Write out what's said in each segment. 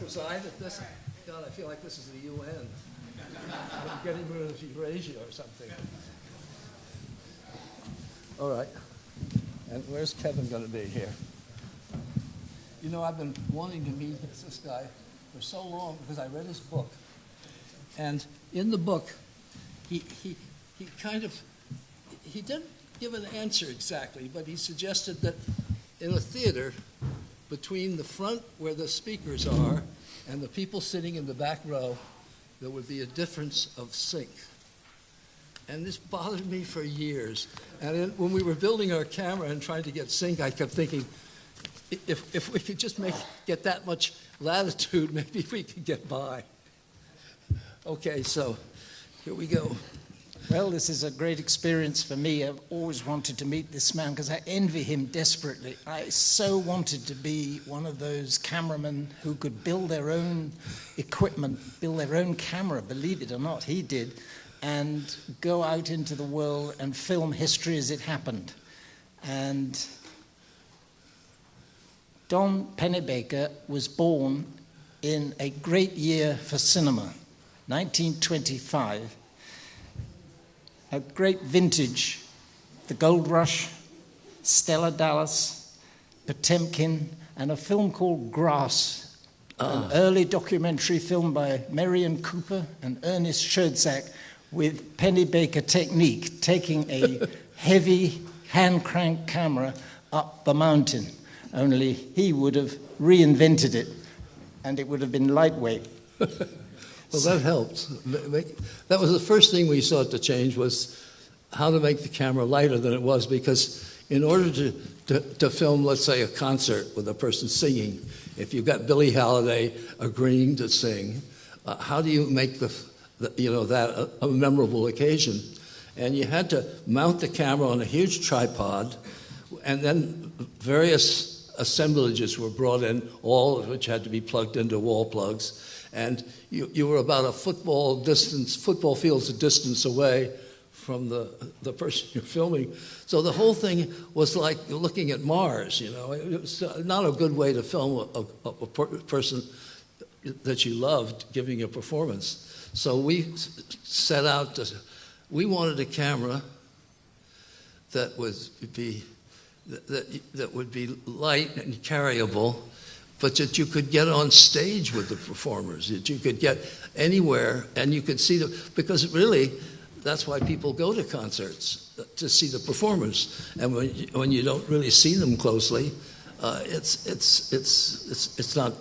preside at this? God, I feel like this is the UN. I'm getting rid of Eurasia or something. All right. And where's Kevin going to be here? You know, I've been wanting to meet this guy for so long because I read his book. And in the book, he didn't give an answer exactly, but he suggested that in a theater, between the front where the speakers are and the people sitting in the back row, there would be a difference of sync. And this bothered me for years. And when we were building our camera and trying to get sync, I kept thinking, if we could just get that much latitude, maybe we could get by. Okay, so here we go. Well, this is a great experience for me. I've always wanted to meet this man because I envy him desperately. I so wanted to be one of those cameramen who could build their own equipment, build their own camera, believe it or not, he did, and go out into the world and film history as it happened. And Don Pennebaker was born in a great year for cinema, 1925. A great vintage, the Gold Rush, Stella Dallas, Potemkin, and a film called Grass, an early documentary film by Merian Cooper and Ernest Schoedsack with Pennebaker technique, taking a heavy hand-crank camera up the mountain. Only he would have reinvented it, and it would have been lightweight. Well, that helped. That was the first thing we sought to change, was how to make the camera lighter than it was, because in order to film, let's say, a concert with a person singing, if you've got Billie Holiday agreeing to sing, how do you make that a memorable occasion? And you had to mount the camera on a huge tripod, and then various assemblages were brought in, all of which had to be plugged into wall plugs. And you were about a football field's a distance away from the person you're filming. So the whole thing was like looking at Mars, you know. It was not a good way to film a person that you loved giving a performance. So we set out we wanted a camera that would be light and carryable, but that you could get on stage with the performers, that you could get anywhere and you could see them, because really, that's why people go to concerts, to see the performers. And when you don't really see them closely, it's not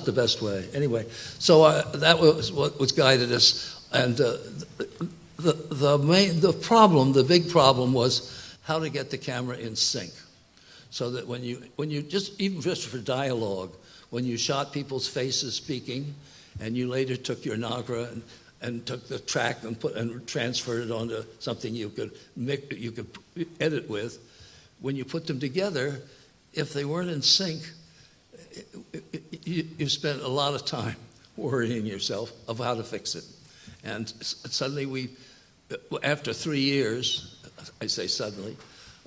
the best way. Anyway, so that was what guided us. And the big problem was how to get the camera in sync, so that when you just for dialogue, when you shot people's faces speaking, and you later took your Nagra and took the track and transferred it onto something you could edit with, when you put them together, if they weren't in sync, you spent a lot of time worrying yourself of how to fix it. And suddenly after 3 years, I say suddenly,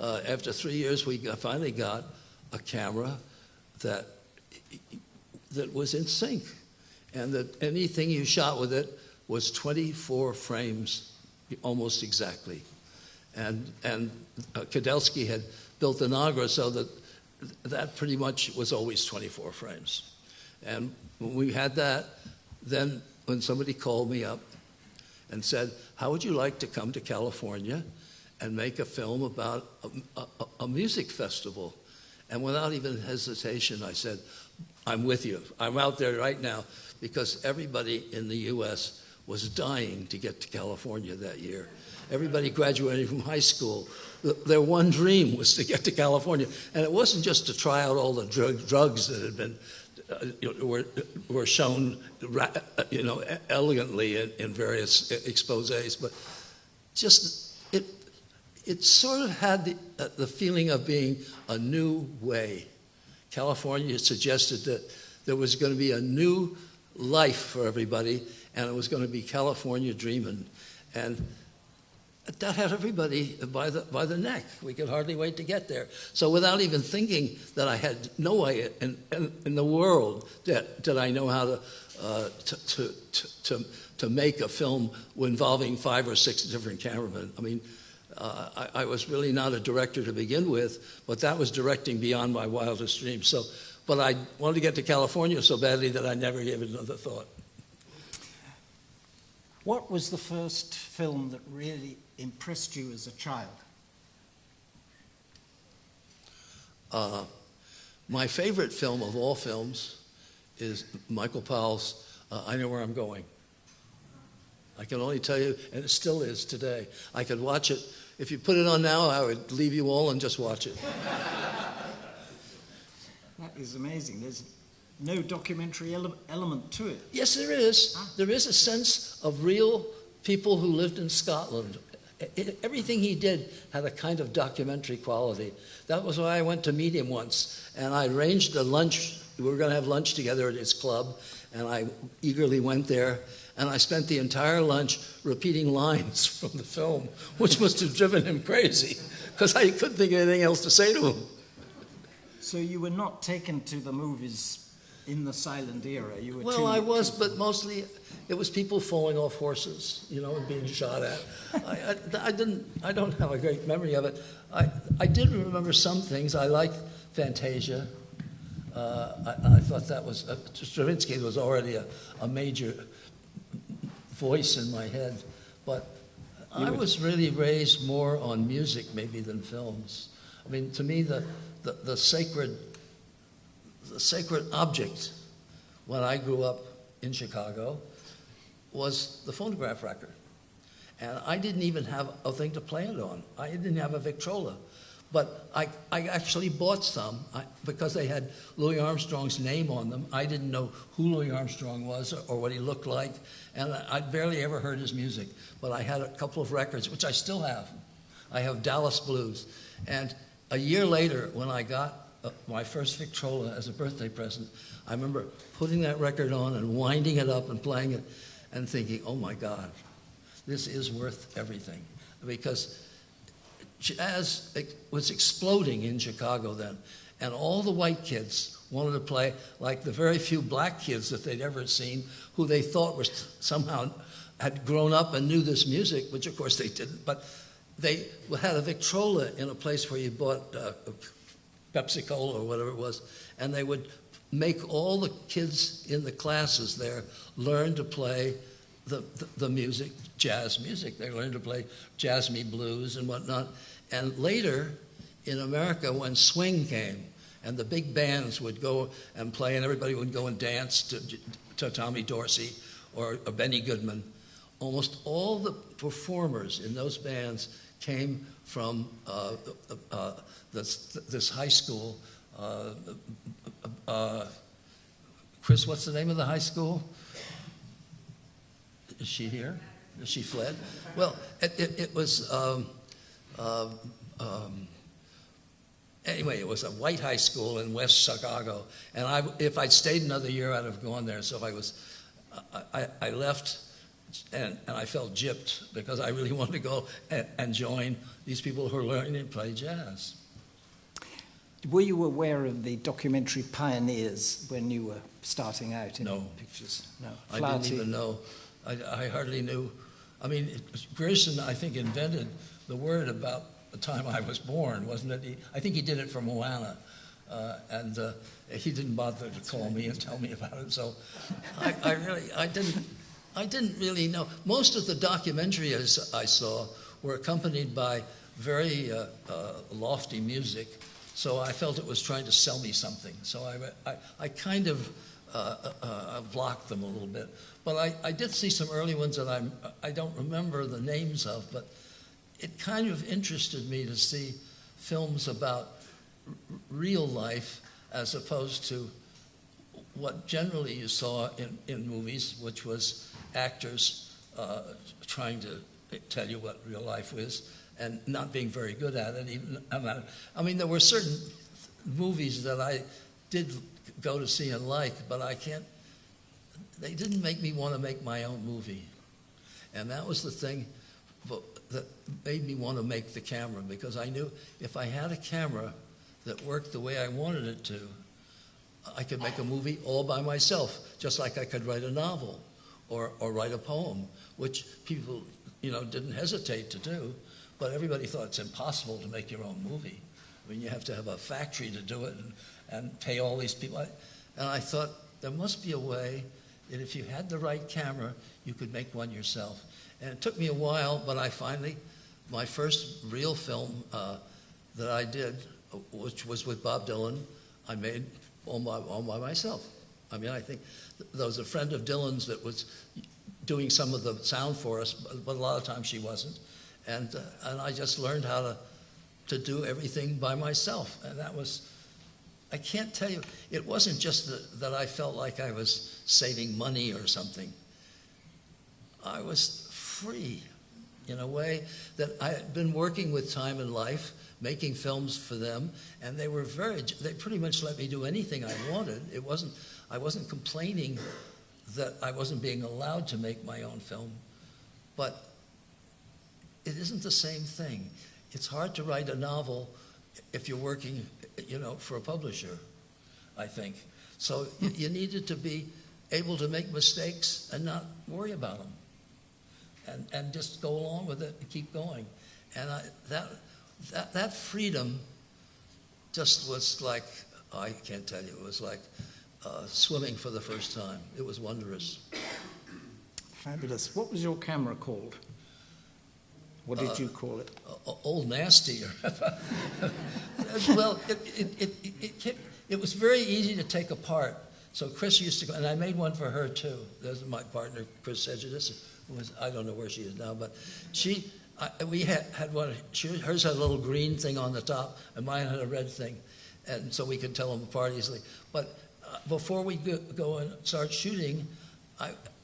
after 3 years, we finally got a camera that was in sync, and that anything you shot with it was 24 frames, almost exactly. And Kadelsky had built the Nagra so that pretty much was always 24 frames. And when we had that, then when somebody called me up and said, how would you like to come to California and make a film about a music festival? And without even hesitation, I said, I'm with you. I'm out there right now, because everybody in the U.S. was dying to get to California that year. Everybody graduating from high school, their one dream was to get to California. And it wasn't just to try out all the drugs that had been were shown, elegantly in various exposés, but just it sort of had the feeling of being a new way. California suggested that there was going to be a new life for everybody, and it was going to be California dreaming. And that had everybody by the neck. We could hardly wait to get there. So without even thinking that I had no way in the world did I know how to make a film involving 5 or 6 different cameramen. I mean, I was really not a director to begin with, but that was directing beyond my wildest dreams. So, but I wanted to get to California so badly that I never gave it another thought. What was the first film that really impressed you as a child? My favorite film of all films is Michael Powell's I Know Where I'm Going. I can only tell you, and it still is today. I could watch it. If you put it on now, I would leave you all and just watch it. That is amazing. There's no documentary element to it. Yes, there is. There is a sense of real people who lived in Scotland. Everything he did had a kind of documentary quality. That was why I went to meet him once, and I arranged a lunch. We were going to have lunch together at his club, and I eagerly went there, and I spent the entire lunch repeating lines from the film, which must have driven him crazy, because I couldn't think of anything else to say to him. So you were not taken to the movies in the silent era? You were Well, I was, but mostly it was people falling off horses, and being shot at. I don't have a great memory of it. I did remember some things. I liked Fantasia. I thought that was Stravinsky was already a major voice in my head, but I was really raised more on music maybe than films. I mean, to me, the sacred object when I grew up in Chicago was the phonograph record. And I didn't even have a thing to play it on. I didn't have a Victrola. But I actually bought some because they had Louis Armstrong's name on them. I didn't know who Louis Armstrong was or what he looked like, and I'd barely ever heard his music. But I had a couple of records, which I still have. I have Dallas Blues. And a year later, when I got my first Victrola as a birthday present, I remember putting that record on and winding it up and playing it and thinking, oh my God, this is worth everything. Because jazz was exploding in Chicago then, and all the white kids wanted to play like the very few black kids that they'd ever seen who they thought were somehow had grown up and knew this music, which of course they didn't, but they had a Victrola in a place where you bought Pepsi Cola or whatever it was, and they would make all the kids in the classes there learn to play the music, jazz music. They learned to play jazz me blues and whatnot. And later, in America, when swing came, and the big bands would go and play, and everybody would go and dance to Tommy Dorsey or Benny Goodman, almost all the performers in those bands came from this high school. Chris, what's the name of the high school? Is she here? Is she fled? Well, it was, anyway, it was a white high school in West Chicago. And if I'd stayed another year, I'd have gone there. So I left and I felt gypped because I really wanted to go and join these people who are learning to play jazz. Were you aware of the documentary pioneers when you were starting out in No. pictures? No. I didn't even know. I hardly knew. I mean, Grierson, I think, invented the word about the time I was born, wasn't it? I think he did it for Moana, and he didn't bother to call me and tell me about it. So I didn't really know. Most of the documentaries I saw were accompanied by very lofty music, so I felt it was trying to sell me something. So I kind of blocked them a little bit. But I did see some early ones that I don't remember the names of, but it kind of interested me to see films about real life as opposed to what generally you saw in movies, which was actors trying to tell you what real life was and not being very good at it. I mean, there were certain movies that I did go to see and like, but they didn't make me want to make my own movie. And that was the thing. But that made me want to make the camera, because I knew if I had a camera that worked the way I wanted it to, I could make a movie all by myself, just like I could write a novel or write a poem, which people, didn't hesitate to do, but everybody thought it's impossible to make your own movie. I mean, you have to have a factory to do it and pay all these people. And I thought there must be a way that if you had the right camera, you could make one yourself. And it took me a while, but my first real film that I did, which was with Bob Dylan, I made all by myself. I mean, I think there was a friend of Dylan's that was doing some of the sound for us, but a lot of times she wasn't. And I just learned how to do everything by myself. And that was, I can't tell you, it wasn't just that I felt like I was saving money or something. I was free in a way that I had been working with Time and Life, making films for them, and they pretty much let me do anything I wanted. I wasn't complaining that I wasn't being allowed to make my own film, but it isn't the same thing. It's hard to write a novel if you're working, for a publisher, I think. So you needed to be able to make mistakes and not worry about them, and just go along with it and keep going. And that freedom just was like, I can't tell you, it was like swimming for the first time. It was wondrous. Fabulous. What was your camera called? What did you call it? Old Nasty. Well, it was very easy to take apart. So Chris used to go, and I made one for her too. There's my partner, Chris Edgidis, I don't know where she is now, but we had one. Hers had a little green thing on the top, and mine had a red thing, and so we could tell them apart easily. But before we go and start shooting,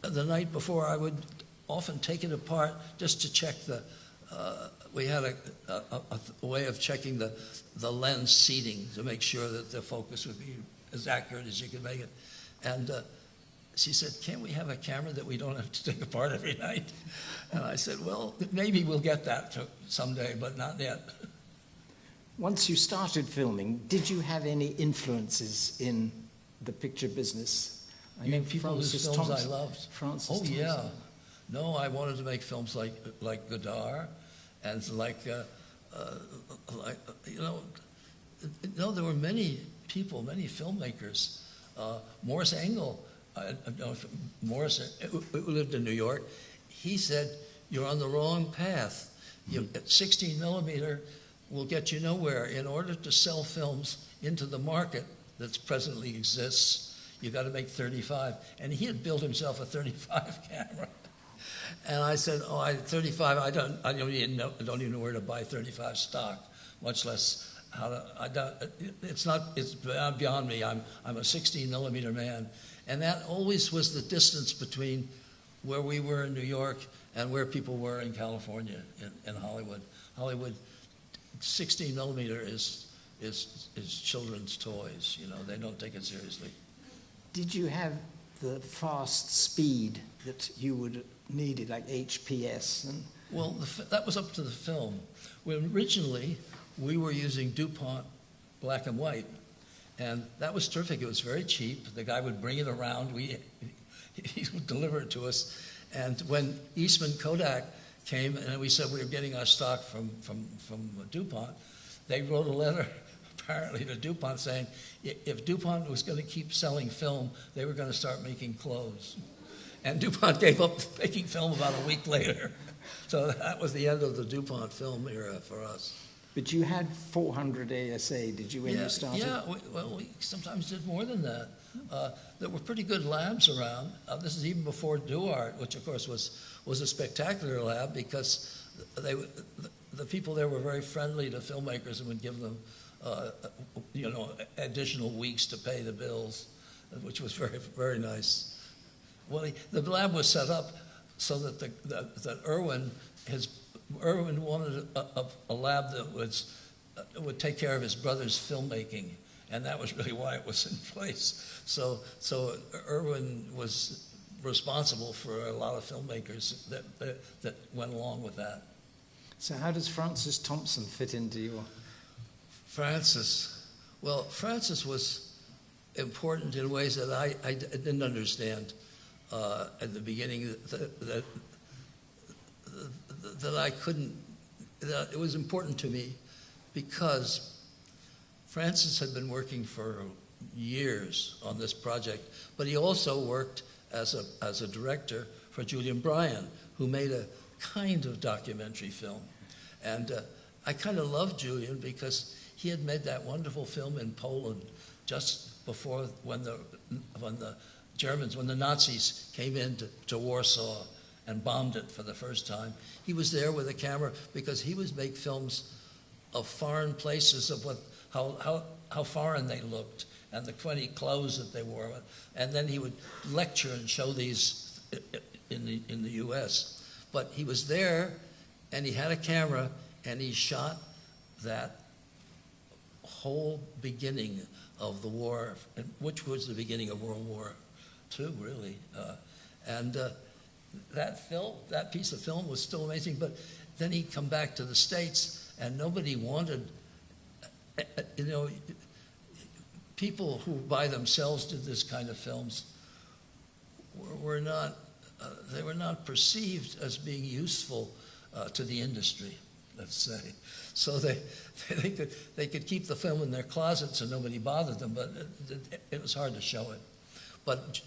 the night before, I would often take it apart just to check we had a way of checking the lens seating to make sure that the focus would be as accurate as you could make it. And she said, "Can't we have a camera that we don't have to take apart every night?" And I said, "Well, maybe we'll get that someday, but not yet." Once you started filming, did you have any influences in the picture business? I know people whose films I loved. Francis Thompson. Yeah. No, I wanted to make films like Godard, and there were many people, many filmmakers. Morris Engel, Morris, who lived in New York, he said, "You're on the wrong path. 16 millimeter will get you nowhere. In order to sell films into the market that presently exists, you got to make 35." And he had built himself a 35 camera. And I said, 35, I don't even know where to buy 35 stock, much less how to, it's beyond me. I'm a 16 millimeter man. And that always was the distance between where we were in New York and where people were in California, in Hollywood. Hollywood, 16 millimeter is children's toys, they don't take it seriously. Did you have the fast speed that you would needed, like HPS? Well, that was up to the film. Originally, we were using DuPont black and white, and that was terrific. It was very cheap. The guy would bring it around. He would deliver it to us. And when Eastman Kodak came, and we said we were getting our stock from DuPont, they wrote a letter apparently to DuPont saying if DuPont was going to keep selling film, they were going to start making clothes. And DuPont gave up making film about a week later. So that was the end of the DuPont film era for us. But you had 400 ASA, did you, when you started? Yeah, we sometimes did more than that. There were pretty good labs around. This is even before DuArt, which of course was a spectacular lab because the people there were very friendly to filmmakers and would give them additional weeks to pay the bills, which was very, very nice. Well, the lab was set up so that that Irwin wanted a lab that would take care of his brother's filmmaking, and that was really why it was in place. So Irwin was responsible for a lot of filmmakers that went along with that. So how does Francis Thompson fit into your... Francis. Well, Francis was important in ways that I didn't understand at the beginning, that I couldn't, that it was important to me because Francis had been working for years on this project, but he also worked as a director for Julian Bryan, who made a kind of documentary film. And I kind of loved Julian because he had made that wonderful film in Poland just before when the Germans, when the Nazis came to Warsaw and bombed it for the first time. He was there with a camera because he would make films of foreign places, of how foreign they looked and the funny clothes that they wore. And then he would lecture and show these in the U.S. But he was there, and he had a camera, and he shot that whole beginning of the war, which was the beginning of World War II, really. That piece of film was still amazing. But then he'd come back to the States, and nobody wanted, people who by themselves did this kind of films were not, they were not perceived as being useful to the industry, let's say. So they could keep the film in their closets and nobody bothered them, but it was hard to show it. But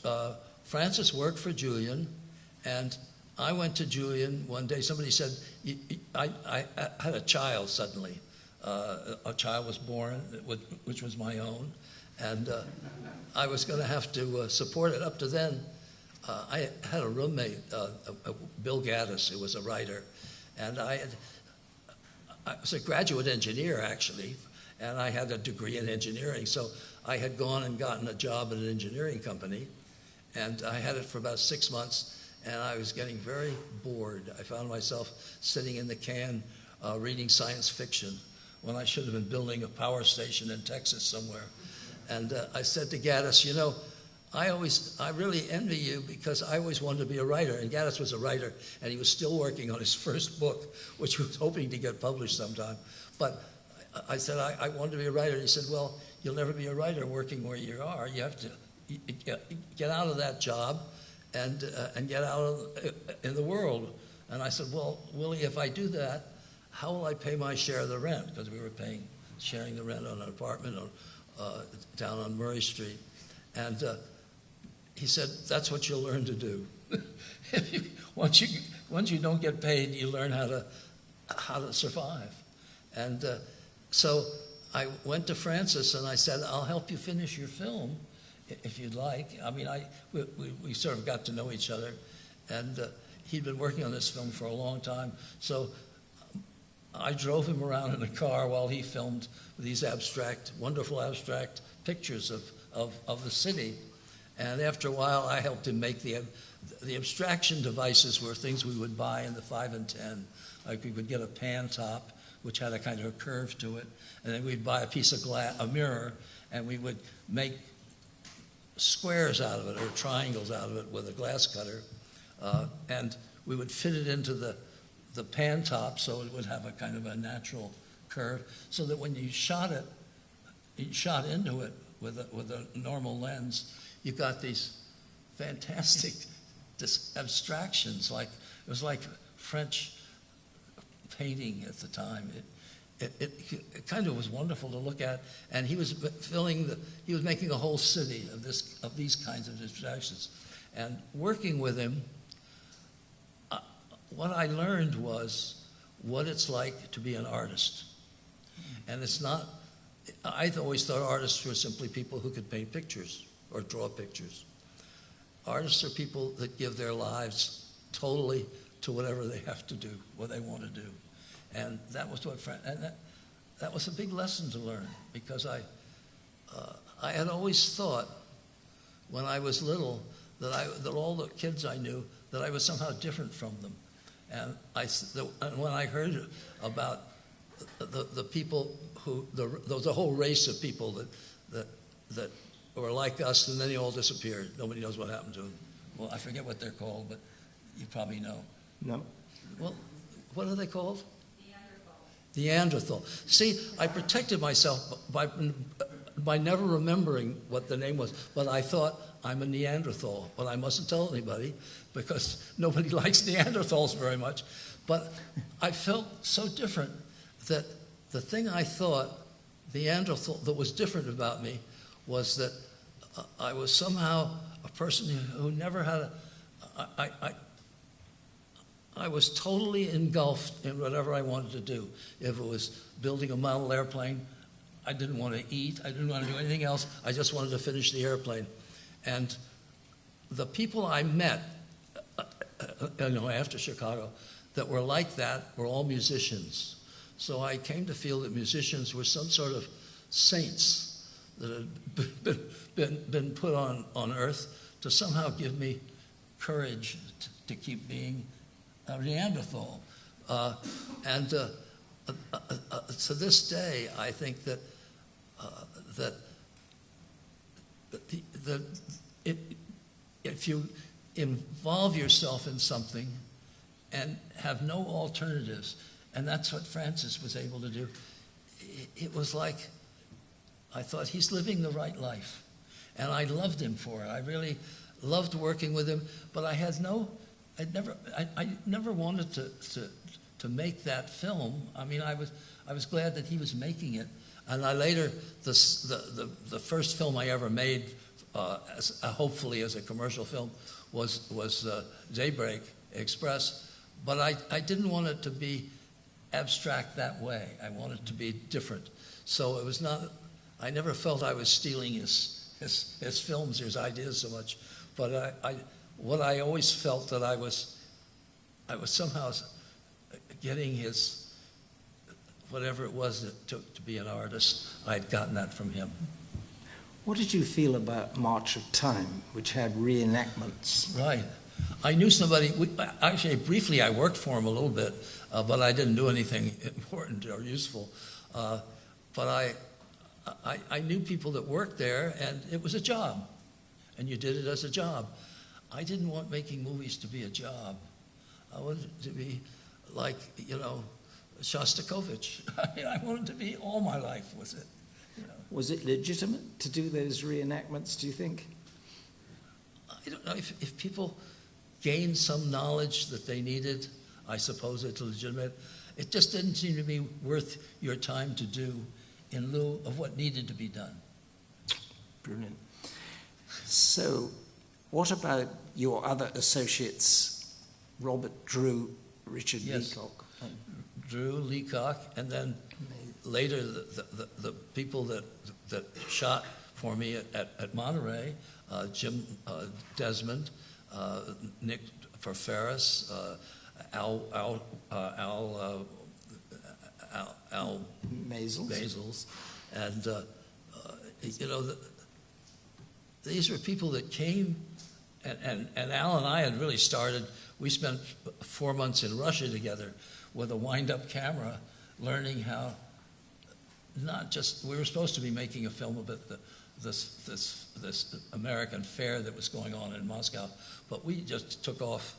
Francis worked for Julian, and I went to Julian one day. Somebody said, I had a child suddenly. A child was born, which was my own, and I was going to have to support it. Up to then, I had a roommate, Bill Gaddis, who was a writer, and I was a graduate engineer, actually, and I had a degree in engineering, so I had gone and gotten a job at an engineering company, and I had it for about 6 months, and I was getting very bored. I found myself sitting in the can reading science fiction when I should have been building a power station in Texas somewhere. And I said to Gaddis, I really envy you because I always wanted to be a writer. And Gaddis was a writer, and he was still working on his first book, which he was hoping to get published sometime. But I said, I wanted to be a writer. And he said, well, you'll never be a writer working where you are. You have to get out of that job and get out in the world. And I said, well, Willie, if I do that, how will I pay my share of the rent? Because we were sharing the rent on an apartment down on Murray Street. And he said, that's what you'll learn to do. Once you don't get paid, you learn how to survive. And so I went to Francis and I said, I'll help you finish your film if you'd like. I mean, we sort of got to know each other, and he'd been working on this film for a long time. So I drove him around in a car while he filmed these wonderful abstract pictures of the city. And after a while, I helped him make the abstraction devices were things we would buy in the 5 and 10. Like we would get a pan top, which had a kind of a curve to it, and then we'd buy a piece of glass, a mirror, and we would make squares out of it or triangles out of it with a glass cutter, and we would fit it into the pan top so it would have a kind of a natural curve, so that when you shot into it with a normal lens, you got these fantastic abstractions. Like it was like French painting at the time. It kind of was wonderful to look at, and he was making a whole city of these kinds of abstractions. And working with him, what I learned was what it's like to be an artist. And it's not, I always thought artists were simply people who could paint pictures or draw pictures. Artists are people that give their lives totally to whatever they have to do, what they want to do. And that was that was a big lesson to learn, because I had always thought when I was little that all the kids I knew, that I was somehow different from them. And when I heard about the people there was a whole race of people that were like us, and then they all disappeared. Nobody knows what happened to them. Well, I forget what they're called, but you probably know. No. Well, what are they called? The Neanderthal. See, I protected myself by never remembering what the name was, but I thought I'm a Neanderthal, but I mustn't tell anybody because nobody likes Neanderthals very much. But I felt so different that the thing I thought Neanderthal that was different about me was that I was somehow a person who never had I was totally engulfed in whatever I wanted to do. If it was building a model airplane, I didn't want to eat. I didn't want to do anything else. I just wanted to finish the airplane. And the people I met, after Chicago, that were like that were all musicians. So I came to feel that musicians were some sort of saints that had been put on earth to somehow give me courage to keep being a Neanderthal. And to this day, I think that if you involve yourself in something and have no alternatives, and that's what Francis was able to do, it was like I thought he's living the right life. And I loved him for it. I really loved working with him, but I never wanted to make that film. I mean, I was glad that he was making it. And I later, the first film I ever made, hopefully as a commercial film, was Daybreak Express. But I didn't want it to be abstract that way. I wanted it to be different. So it was not. I never felt I was stealing his films, his ideas so much. But what I always felt that I was somehow getting his, whatever it was that took to be an artist, I'd gotten that from him. What did you feel about March of Time, which had reenactments? Right. I knew somebody, actually briefly I worked for him a little bit, but I didn't do anything important or useful. But I knew people that worked there, and it was a job, and you did it as a job. I didn't want making movies to be a job. I wanted it to be like, Shostakovich. I mean, I wanted to be all my life with it. Was it legitimate to do those reenactments, do you think? I don't know. If people gained some knowledge that they needed, I suppose it's legitimate. It just didn't seem to be worth your time to do in lieu of what needed to be done. Brilliant. So, what about your other associates, Robert Drew, Richard Leacock? Drew, Leacock, and then later the people that shot for me at Monterey, Jim Desmond, Nick Ferris, Al Maisels, and these were people that came, and Al and I had really started. We spent 4 months in Russia together with a wind-up camera, learning how not just we were supposed to be making a film about this American fair that was going on in Moscow, but we just took off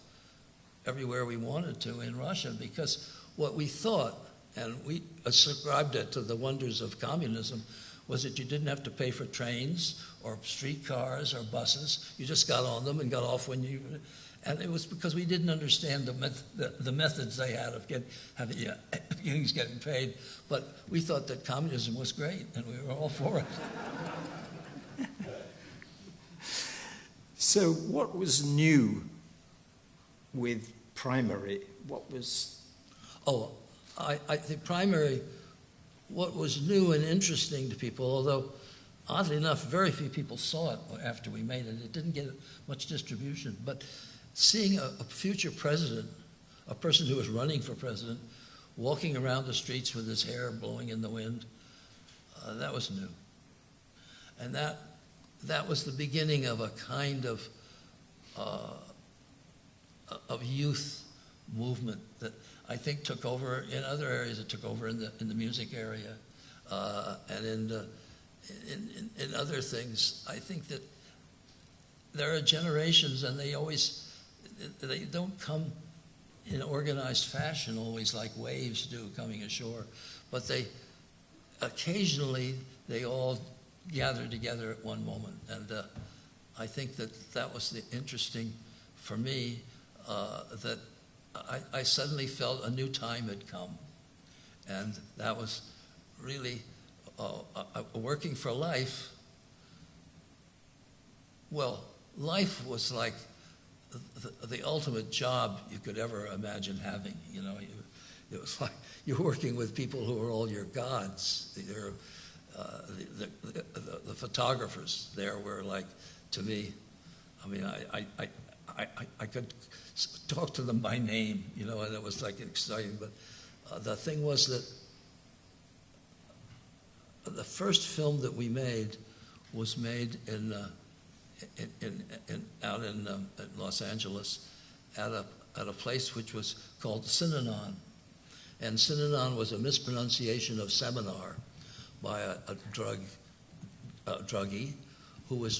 everywhere we wanted to in Russia because what we thought, and we ascribed it to the wonders of communism, was that you didn't have to pay for trains or streetcars or buses. You just got on them and got off when you. And it was because we didn't understand the methods they had of getting paid. But we thought that communism was great, and we were all for it. So what was new with Primary? What was... Oh, I think Primary, what was new and interesting to people, although oddly enough, very few people saw it after we made it. It didn't get much distribution. But seeing a future president, a person who was running for president, walking around the streets with his hair blowing in the wind, that was new. And that was the beginning of a kind of youth movement that I think took over in other areas. It took over in the music area and in other things. I think that there are generations, and they don't come in organized fashion, always like waves do coming ashore, but they occasionally they all gather together at one moment, and I think that was the interesting for me, that I suddenly felt a new time had come, and that was really working for life. Well, life was like the ultimate job you could ever imagine having. You know, it was like you're working with people who are all your gods. You're, the photographers there were like, to me, I mean, I could talk to them by name, you know, and it was like exciting. But the thing was that the first film that we made was made out in Los Angeles at a place which was called Synanon. And Synanon was a mispronunciation of seminar by a druggie who was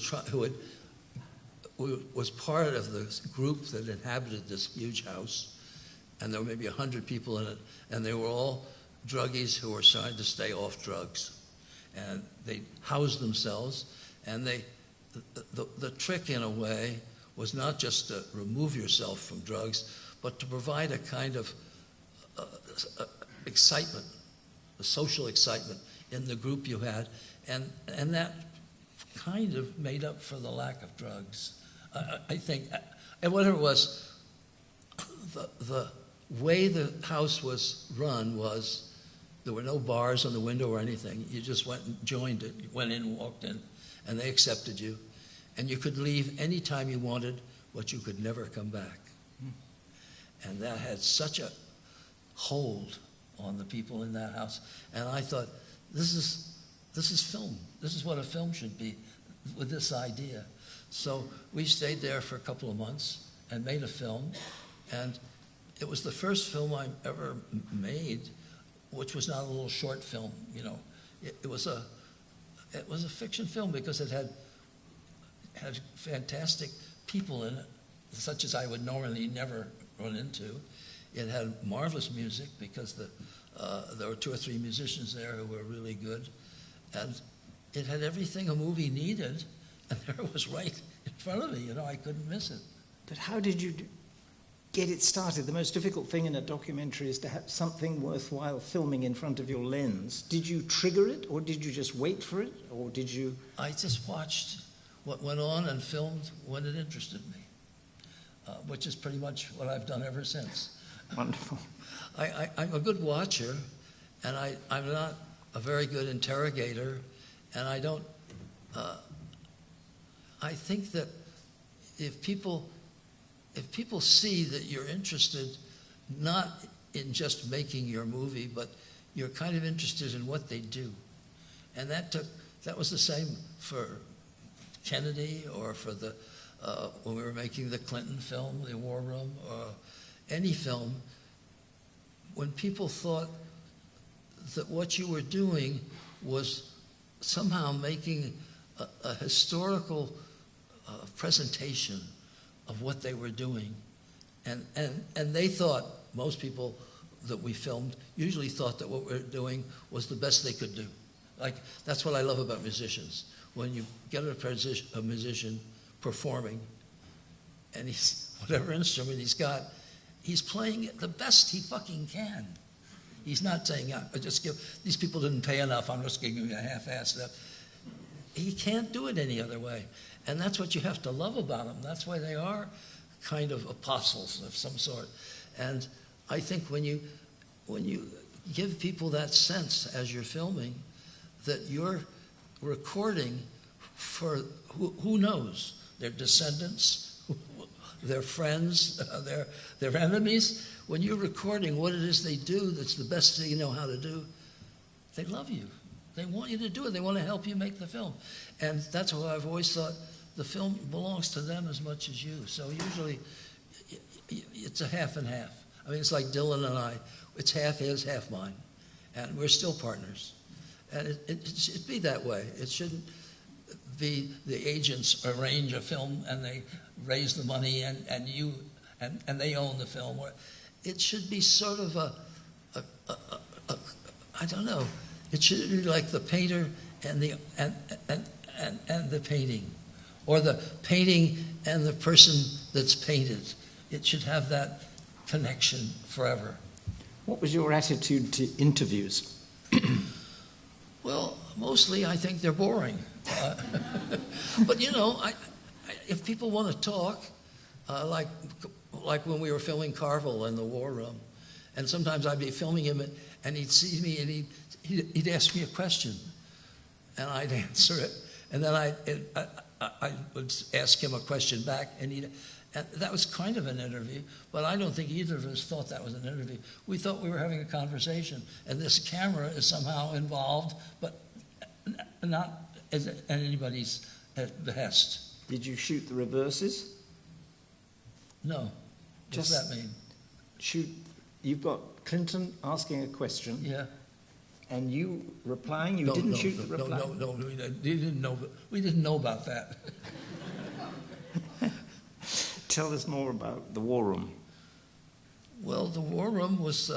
part of the group that inhabited this huge house, and there were maybe 100 people in it, and they were all druggies who were trying to stay off drugs. And they housed themselves, and the trick, in a way, was not just to remove yourself from drugs, but to provide a kind of excitement, a social excitement in the group you had, and that kind of made up for the lack of drugs. I think, and whether it was the way the house was run was there were no bars on the window or anything. You just went and joined it. You went in, walked in, and they accepted you. And you could leave any time you wanted, but you could never come back. And that had such a hold on the people in that house. And I thought, this is film. This is what a film should be, with this idea. So we stayed there for a couple of months and made a film. And it was the first film I ever made, which was not a little short film. You know, it was a fiction film because it had fantastic people in it, such as I would normally never run into. It had marvelous music because there were 2 or 3 musicians there who were really good, and it had everything a movie needed, and there it was right in front of me. You know, I couldn't miss it. But how did you get it started? The most difficult thing in a documentary is to have something worthwhile filming in front of your lens. Did you trigger it, or did you just wait for it, or did you... I just watched what went on and filmed when it interested me, which is pretty much what I've done ever since. Wonderful. I'm a good watcher, and I'm not a very good interrogator, and I don't... I think that if people see that you're interested not in just making your movie, but you're kind of interested in what they do. And that was the same for Kennedy, or for when we were making the Clinton film, The War Room, or any film. When people thought that what you were doing was somehow making a historical presentation of what they were doing. And they thought, most people that we filmed usually thought that what we were doing was the best they could do. Like, that's what I love about musicians. When you get a musician performing, and he's, whatever instrument he's got, he's playing it the best he fucking can. He's not saying, these people didn't pay enough, I'm just giving you a half-assed stuff. He can't do it any other way. And that's what you have to love about them. That's why they are kind of apostles of some sort. And I think when you give people that sense as you're filming, that you're recording for who knows, their descendants, their friends, their enemies. When you're recording what it is they do that's the best thing you know how to do, they love you. They want you to do it. They want to help you make the film. And that's why I've always thought the film belongs to them as much as you. So usually it's a half and half. I mean, it's like Dylan and I. It's half his, half mine. And we're still partners. And it should be that way. It shouldn't be the agents arrange a film and they raise the money and they own the film. it should be sort of I don't know. It should be like the painter and the painting, or the painting and the person that's painted. It should have that connection forever. What was your attitude to interviews? Well, mostly I think they're boring. But you know, if people want to talk, like when we were filming Carvel in the War Room, and sometimes I'd be filming him, and he'd see me, and he'd ask me a question, and I'd answer it, and then I would ask him a question back, and that was kind of an interview, but I don't think either of us thought that was an interview. We thought we were having a conversation, and this camera is somehow involved, but not at anybody's behest. Did you shoot the reverses? No. What's that mean? You've got Clinton asking a question. Yeah. And you replying? You didn't shoot the reply? No, we didn't know about that. Tell us more about the War Room. Well, the War Room was...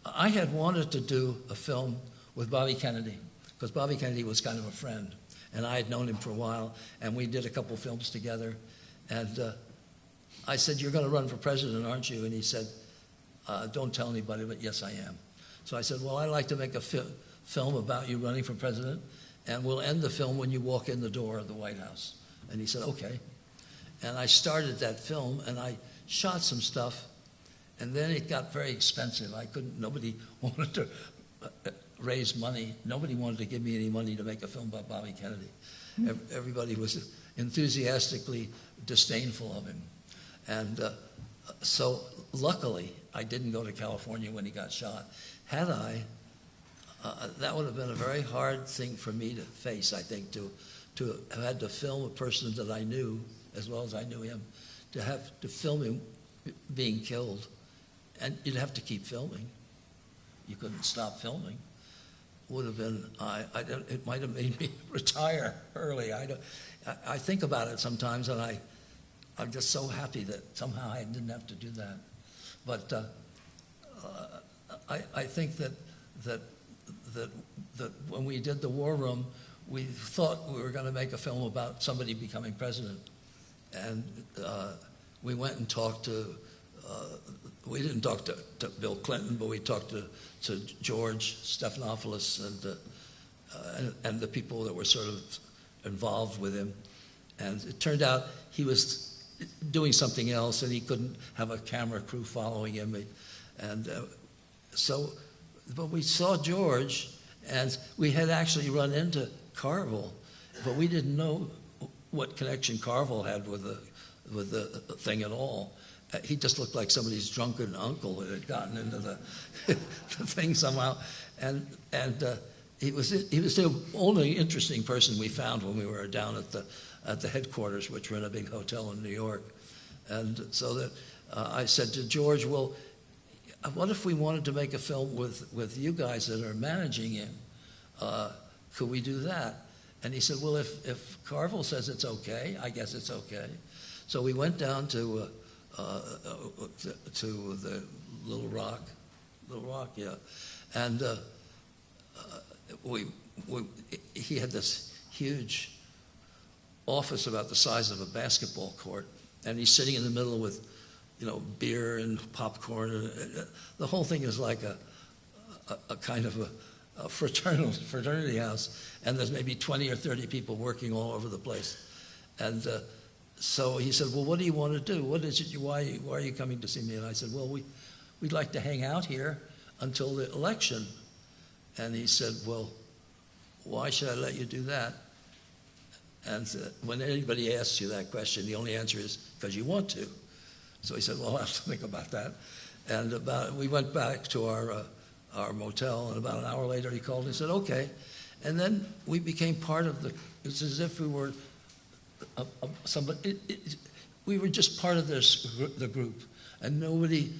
I had wanted to do a film with Bobby Kennedy, because Bobby Kennedy was kind of a friend, and I had known him for a while, and we did a couple films together, and I said, "You're going to run for president, aren't you?" And he said, "Don't tell anybody, but yes, I am." So I said, "Well, I'd like to make a film about you running for president, and we'll end the film when you walk in the door of the White House." And he said, "Okay." And I started that film, and I shot some stuff, and then it got very expensive. Nobody wanted to raise money. Nobody wanted to give me any money to make a film about Bobby Kennedy. Everybody was enthusiastically disdainful of him. And so luckily, I didn't go to California when he got shot. Had I, that would have been a very hard thing for me to face, I think, to have had to film a person that I knew as well as I knew him, to have to film him being killed. And you'd have to keep filming. You couldn't stop filming. Would have been, it might have made me retire early. I think about it sometimes, and I'm just so happy that somehow I didn't have to do that. But I think that when we did the War Room, we thought we were going to make a film about somebody becoming president, and we went and talked to. We didn't talk to Bill Clinton, but we talked to George Stephanopoulos and the people that were sort of involved with him. And it turned out he was doing something else, and he couldn't have a camera crew following him. But we saw George, and we had actually run into Carvel, but we didn't know what connection Carvel had with the thing at all. He just looked like somebody's drunken uncle that had gotten into the thing somehow, and he was the only interesting person we found when we were down at the headquarters, which were in a big hotel in New York, and so that I said to George, "Well, what if we wanted to make a film with you guys that are managing him? Could we do that?" And he said, "Well, if Carvel says it's okay, I guess it's okay." So we went down to the Little Rock, yeah, and he had this huge office about the size of a basketball court, and he's sitting in the middle with, beer and popcorn, and the whole thing is like a kind of a fraternity house, and there's maybe 20 or 30 people working all over the place, and. So he said, "Well, what do you want to do? What is it? Why are you coming to see me?" And I said, "Well, we'd like to hang out here until the election." And he said, "Well, why should I let you do that?" And when anybody asks you that question, the only answer is because you want to. So he said, "Well, I'll have to think about that." And we went back to our motel, and about an hour later he called and said, "Okay." And then we became part of it's as if we were we were just part of the group, and nobody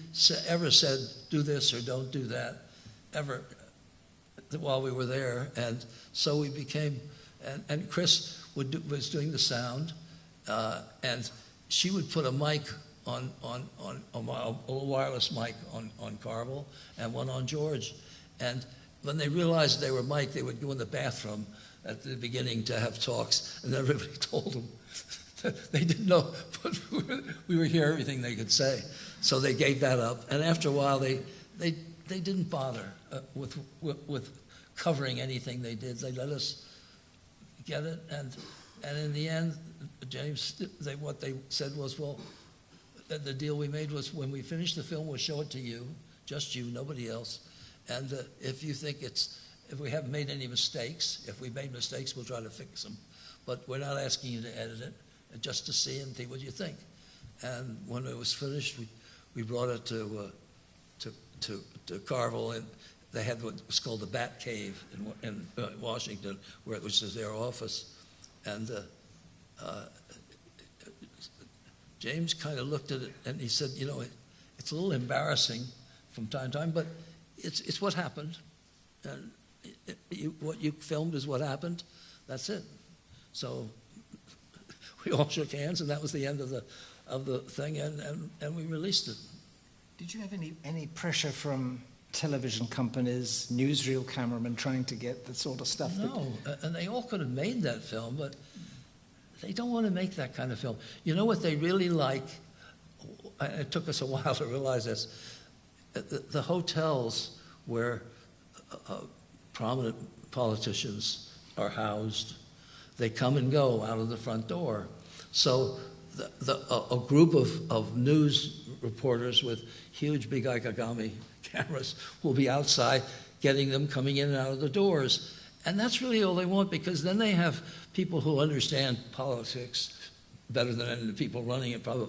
ever said do this or don't do that ever while we were there. And so we became, and Chris was doing the sound, and she would put a mic a wireless mic on Carvel and one on George. And when they realized they were mic'd, they would go in the bathroom at the beginning to have talks, and everybody told them that they didn't know, but we would hear everything they could say. So they gave that up, and after a while, they didn't bother with covering anything they did. They let us get it, and in the end, James, what they said was, well, the deal we made was when we finish the film, we'll show it to you, just you, nobody else. And if you think if we haven't made any mistakes, if we made mistakes, we'll try to fix them. But we're not asking you to edit it, just to see and think what you think. And when it was finished, we brought it to Carvel, and they had what was called the Bat Cave in Washington, which is their office. And James kind of looked at it and he said, it's a little embarrassing from time to time, but it's what happened. And what you filmed is what happened. That's it. So we all shook hands, and that was the end of the thing, and we released it. Did you have any pressure from television companies, newsreel cameramen trying to get the sort of stuff? No, and they all could have made that film, but they don't want to make that kind of film. You know what they really like? It took us a while to realize this. The hotels where prominent politicians are housed, they come and go out of the front door. So a group of news reporters with huge big Ikegami cameras will be outside getting them coming in and out of the doors. And that's really all they want, because then they have people who understand politics better than any of the people running it probably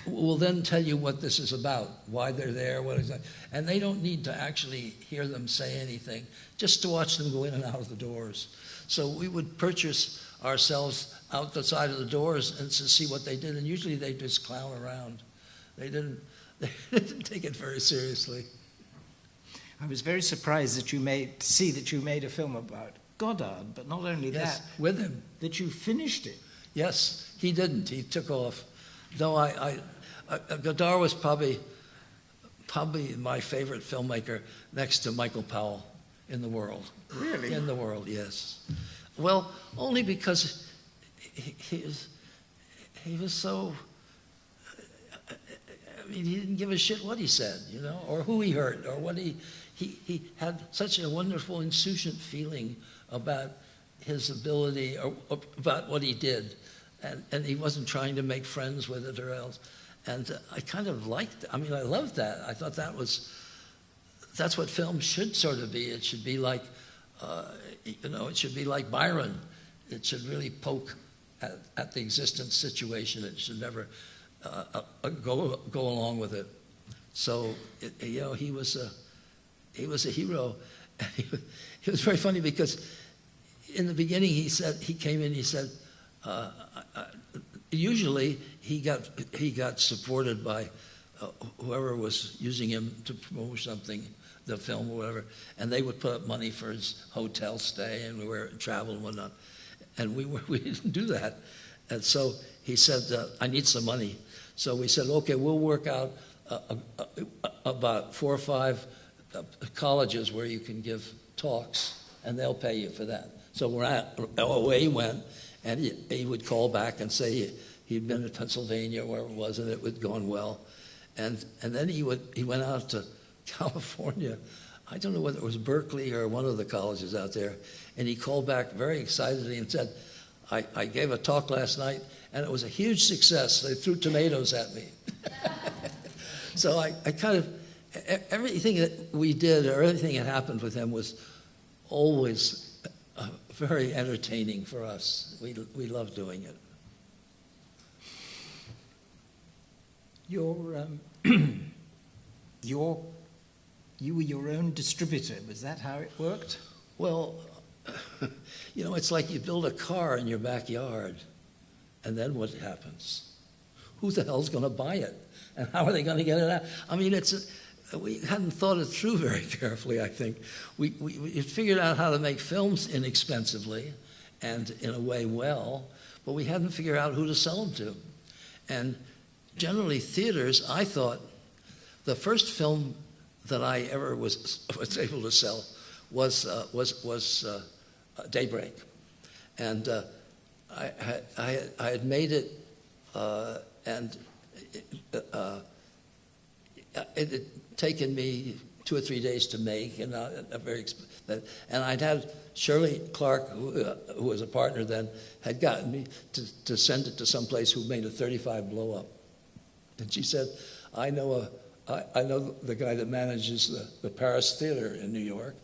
will then tell you what this is about, why they're there, what exactly. And they don't need to actually hear them say anything, just to watch them go in and out of the doors. So we would purchase ourselves out the side of the doors and to see what they did, and usually they just clown around. They didn't take it very seriously. I was very surprised that you made a film about Godard, but not only yes, that, with him, that you finished it. Yes, he didn't. He took off. No, Godard was probably my favorite filmmaker next to Michael Powell in the world. Really? In the world, yes. Well, only because he was so. I mean, he didn't give a shit what he said, or who he hurt, or what he had such a wonderful, insouciant feeling about his ability, or about what he did. And he wasn't trying to make friends with it or else. And I kind of liked it. I mean, I loved that. I thought that's what film should sort of be. It should be like, it should be like Byron. It should really poke at the existence situation. It should never go along with it. So, he was a hero. He was very funny because in the beginning he came in, he said, usually he got supported by whoever was using him to promote something, the film or whatever, and they would put up money for his hotel stay and travel and whatnot, and we didn't do that, and so he said, I need some money. So we said, okay, we'll work out about 4 or 5 colleges where you can give talks, and they'll pay you for that. So away he went. And he would call back and say he'd been in Pennsylvania, wherever it was, and it had gone well. And then he went out to California. I don't know whether it was Berkeley or one of the colleges out there. And he called back very excitedly and said, I gave a talk last night, and it was a huge success. They threw tomatoes at me. So I kind of, everything that we did or everything that happened with him was always very entertaining for us. We loved doing it. You were your own distributor. Was that how it worked? Well, it's like you build a car in your backyard, and then what happens? Who the hell's going to buy it? And how are they going to get it out? I mean, we hadn't thought it through very carefully, I think. We figured out how to make films inexpensively and in a way well, but we hadn't figured out who to sell them to. And generally theaters, I thought the first film that I ever was able to sell was Daybreak, and I had made it, and it had taken me 2 or 3 days to make, and and I'd had Shirley Clark, who was a partner then, had gotten me to send it to someplace who made a 35 blow up, and she said, I know the guy that manages the Paris Theater in New York,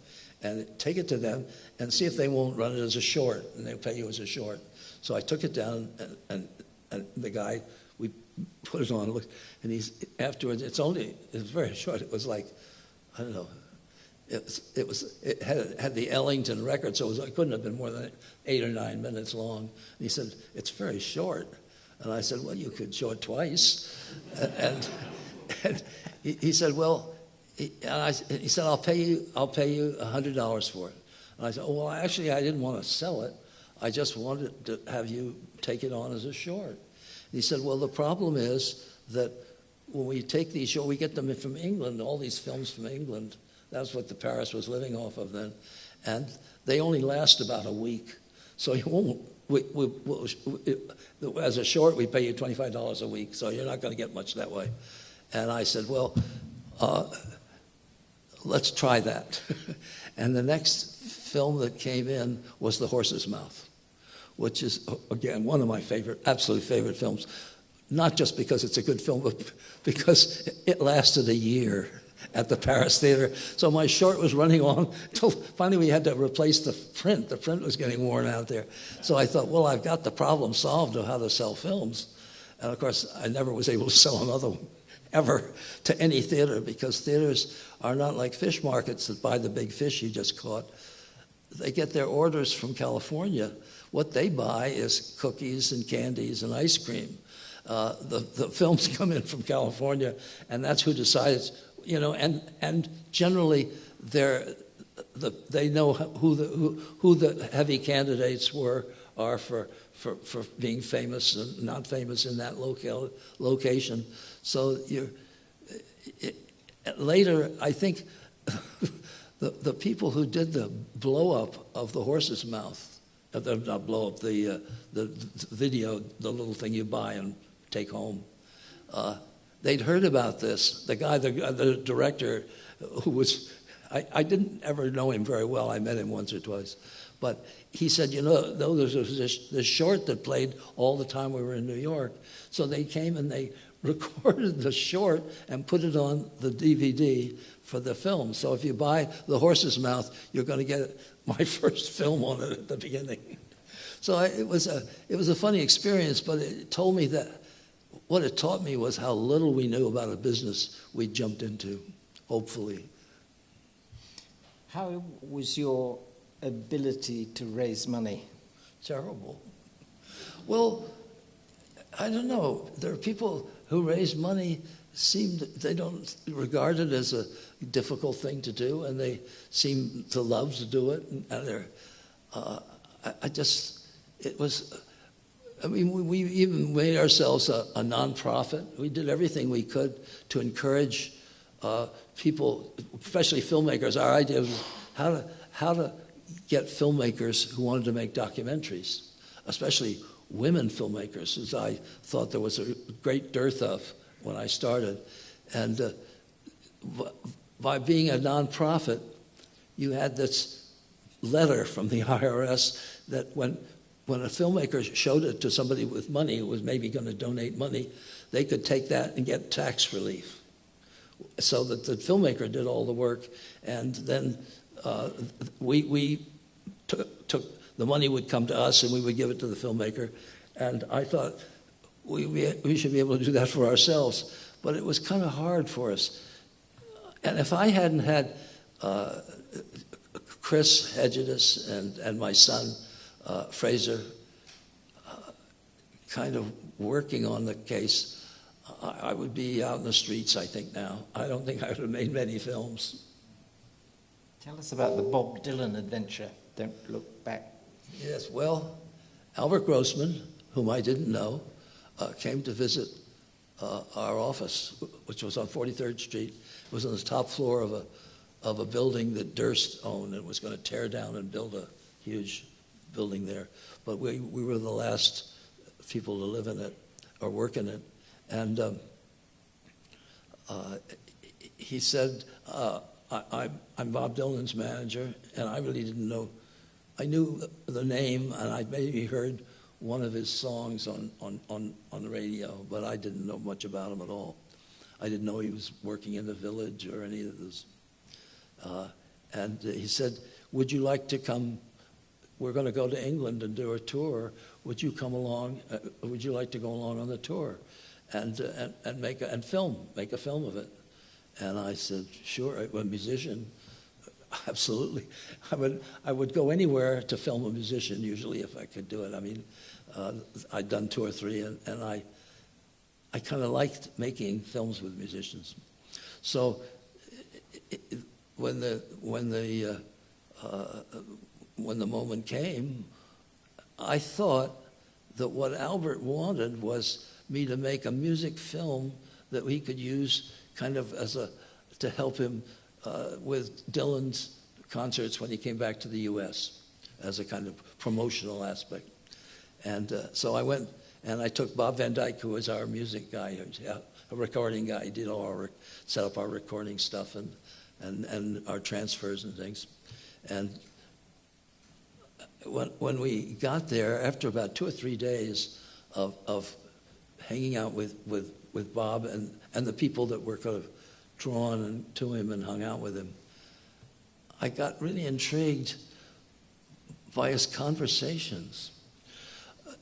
and take it to them and see if they won't run it as a short, and they'll pay you as a short. So I took it down, and the guy, we put it on, and afterwards, it's very short. It was like, I don't know, it had the Ellington record, so it couldn't have been more than 8 or 9 minutes long. And he said, it's very short. And I said, well, you could show it twice. And he said, well, he said, I'll pay you $100 for it. And I said, oh, well, actually, I didn't want to sell it. I just wanted to have you take it on as a short. And he said, well, the problem is that when we take these short, we get them from England, all these films from England. That's what the Paris was living off of then. And they only last about a week. So you won't, as a short, we pay you $25 a week, so you're not going to get much that way. And I said, well, let's try that. And the next film that came in was The Horse's Mouth, which is, again, one of my absolute favorite films, not just because it's a good film, but because it lasted a year at the Paris Theater. So my short was running on until finally we had to replace the print. The print was getting worn out there. So I thought, well, I've got the problem solved of how to sell films. And, of course, I never was able to sell another one ever to any theater, because theaters are not like fish markets that buy the big fish you just caught. They get their orders from California. What they buy is cookies and candies and ice cream. The films come in from California, and that's who decides, and generally they know who the heavy candidates are for being famous and not famous in that location. So later, I think the people who did the blow-up of The Horse's Mouth, not blow-up, the video, the little thing you buy and take home, they'd heard about this. The guy, the director, who was, I didn't ever know him very well. I met him once or twice. But he said, there's this short that played all the time we were in New York. So they came and they recorded the short and put it on the DVD for the film. So if you buy The Horse's Mouth, you're going to get my first film on it at the beginning. So it was a funny experience, but it told me that what it taught me was how little we knew about a business we jumped into, hopefully. How was your ability to raise money? Terrible. Well, I don't know. There are people who raise money, they don't regard it as a difficult thing to do, and they seem to love to do it. And we even made ourselves a non-profit. We did everything we could to encourage people, especially filmmakers. Our idea was how to get filmmakers who wanted to make documentaries, especially women filmmakers, as I thought there was a great dearth of when I started. And by being a nonprofit, you had this letter from the IRS that when a filmmaker showed it to somebody with money who was maybe going to donate money, they could take that and get tax relief. So that the filmmaker did all the work, and then we took the money would come to us, and we would give it to the filmmaker. And I thought we should be able to do that for ourselves, but it was kind of hard for us. And if I hadn't had Chris Hedges and my son Fraser kind of working on the case, I would be out in the streets, I think, now. I don't think I would have made many films. Tell us about the Bob Dylan adventure. Don't look back. Yes, well, Albert Grossman, whom I didn't know, came to visit our office, which was on 43rd Street. It was on the top floor of a building that Durst owned and was going to tear down and build a huge building there. But we were the last people to live in it or work in it. And he said, I'm Bob Dylan's manager, and I really didn't know. I knew the name, and I'd maybe heard one of his songs on the radio, but I didn't know much about him at all. I didn't know he was working in the Village or any of this. And he said, would you like to come? We're going to go to England and do a tour. Would you come along? Would you like to go along on the tour and make a film of it? And I said, sure. I'm a musician. Absolutely. I would go anywhere to film a musician, usually, if I could do it. I mean, I'd done 2 or 3, and I kind of liked making films with musicians. So when the moment came, I thought that what Albert wanted was me to make a music film that he could use kind of to help him with Dylan's concerts when he came back to the U.S. as a kind of promotional aspect. And so I went and I took Bob Van Dijk, who was our music guy, a recording guy. He did set up our recording stuff and our transfers and things. And when we got there, after about 2 or 3 days of hanging out with Bob and the people that were kind of drawn to him and hung out with him, I got really intrigued by his conversations.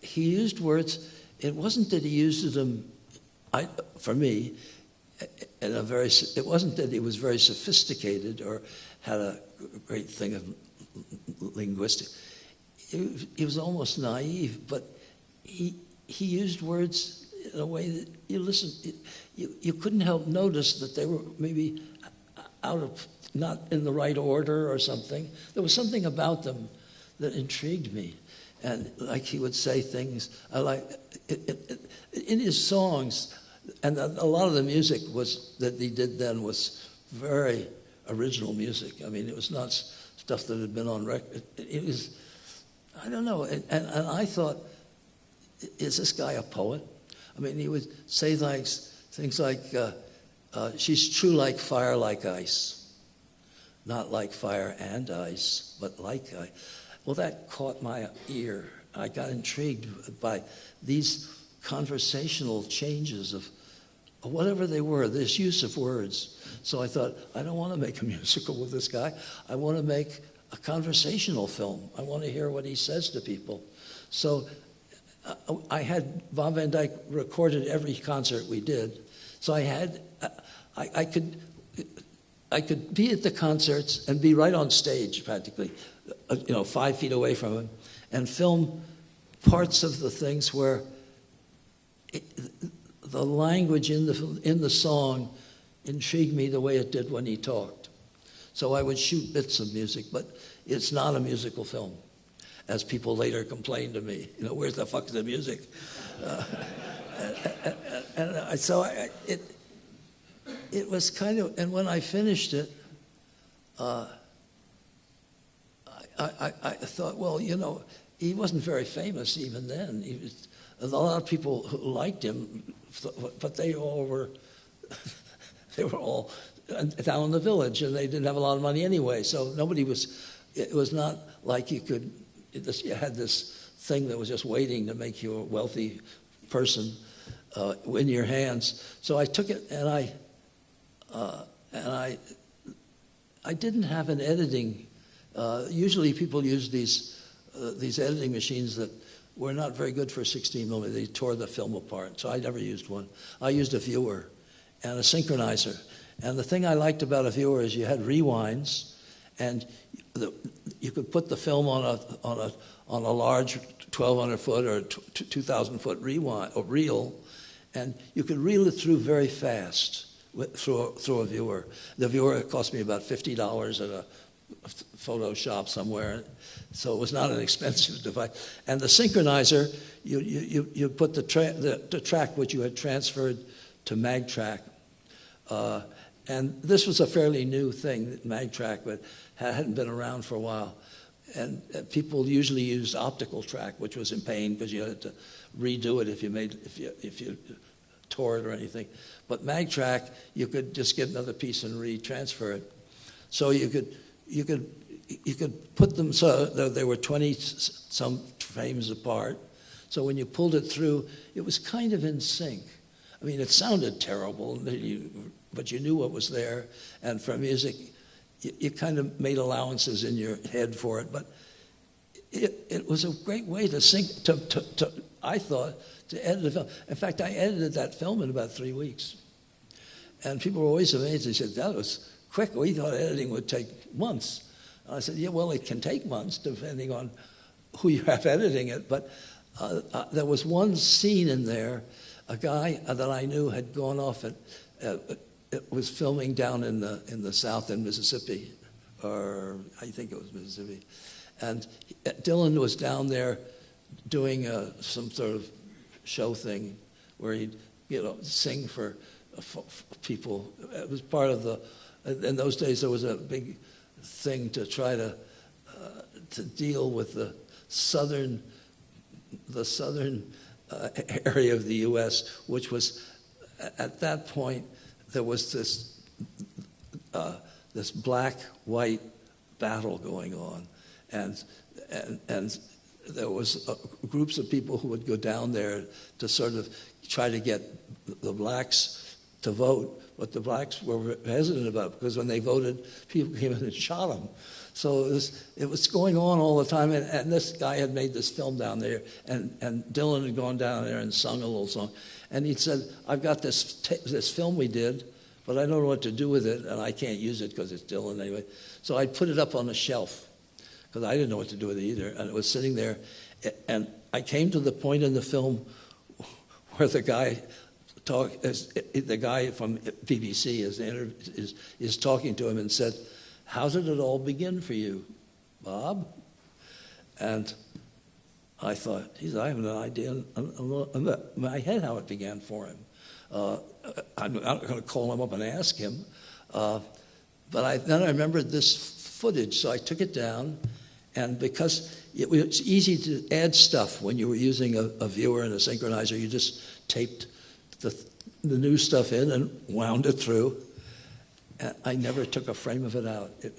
He used words. It wasn't that he used them, for me, it wasn't that he was very sophisticated or had a great thing of linguistic. He was almost naive, but he used words in a way that you couldn't help notice that they were maybe not in the right order or something. There was something about them that intrigued me. And like he would say things, in his songs, and a lot of the music that he did then was very original music. I mean, it was not stuff that had been on record. It was, I don't know, and I thought, is this guy a poet? I mean, he would say things like, she's true like fire, like ice. Not like fire and ice, but like ice. Well, that caught my ear. I got intrigued by these conversational changes of whatever they were, this use of words. So I thought, I don't want to make a musical with this guy. I want to make a conversational film. I want to hear what he says to people. So I had Bob Van Dijk recorded every concert we did. So I could be at the concerts and be right on stage practically, 5 feet away from him, and film parts of the things where the language in the song intrigued me the way it did when he talked. So I would shoot bits of music, but it's not a musical film, as people later complained to me. Where's the fuck the music? It was kind of, and when I finished it, I thought, well, he wasn't very famous even then. A lot of people who liked him, but they were all down in the Village, and they didn't have a lot of money anyway. So it was not like you had this thing that was just waiting to make you a wealthy person in your hands. So I took it, and I didn't have an editing. Usually people use these editing machines that were not very good for 16 millimeter. They tore the film apart, so I never used one. I used a viewer and a synchronizer. And the thing I liked about a viewer is you had rewinds, and you could put the film on a large 1,200 foot or 2,000 foot rewind or reel, and you could reel it through very fast through a viewer. The viewer cost me about $50 at Photoshop somewhere. So it was not an expensive device. And the synchronizer, you put the track which you had transferred to MagTrack. And this was a fairly new thing, MagTrack, but hadn't been around for a while. And people usually used optical track, which was in pain because you had to redo it if you tore it or anything. But MagTrack, you could just get another piece and retransfer it. So you could put them so they were 20 some frames apart. So when you pulled it through, it was kind of in sync. I mean, it sounded terrible, but you knew what was there. And for music, you kind of made allowances in your head for it. But it was a great way to sync, I thought, to edit a film. In fact, I edited that film in about 3 weeks. And people were always amazed. They said, that was quick. We thought editing would take months. And I said, yeah, well, it can take months depending on who you have editing it. But there was one scene in there, a guy that I knew had gone off and it was filming down in the South in Mississippi, or I think it was Mississippi. And Dylan was down there doing some sort of show thing where he'd, sing for people. It was part of in those days there was a big thing to try to deal with the southern area of the U.S., which was, at that point, there was this black-white battle going on, and there was groups of people who would go down there to sort of try to get the blacks to vote, but the blacks were hesitant about it because when they voted, people came in and shot them. So it was going on all the time, and this guy had made this film down there, and Dylan had gone down there and sung a little song, and he said, "I've got this film we did, but I don't know what to do with it, and I can't use it because it's Dylan anyway." So I put it up on a shelf because I didn't know what to do with it either, and it was sitting there, and I came to the point in the film where the guy from BBC is talking to him and said, "How did it all begin for you, Bob?" And I thought, geez, I have an idea in my head how it began for him. I'm not going to call him up and ask him. But then I remembered this footage, so I took it down. And because it was easy to add stuff when you were using a viewer and a synchronizer, you just taped the new stuff in and wound it through. And I never took a frame of it out. It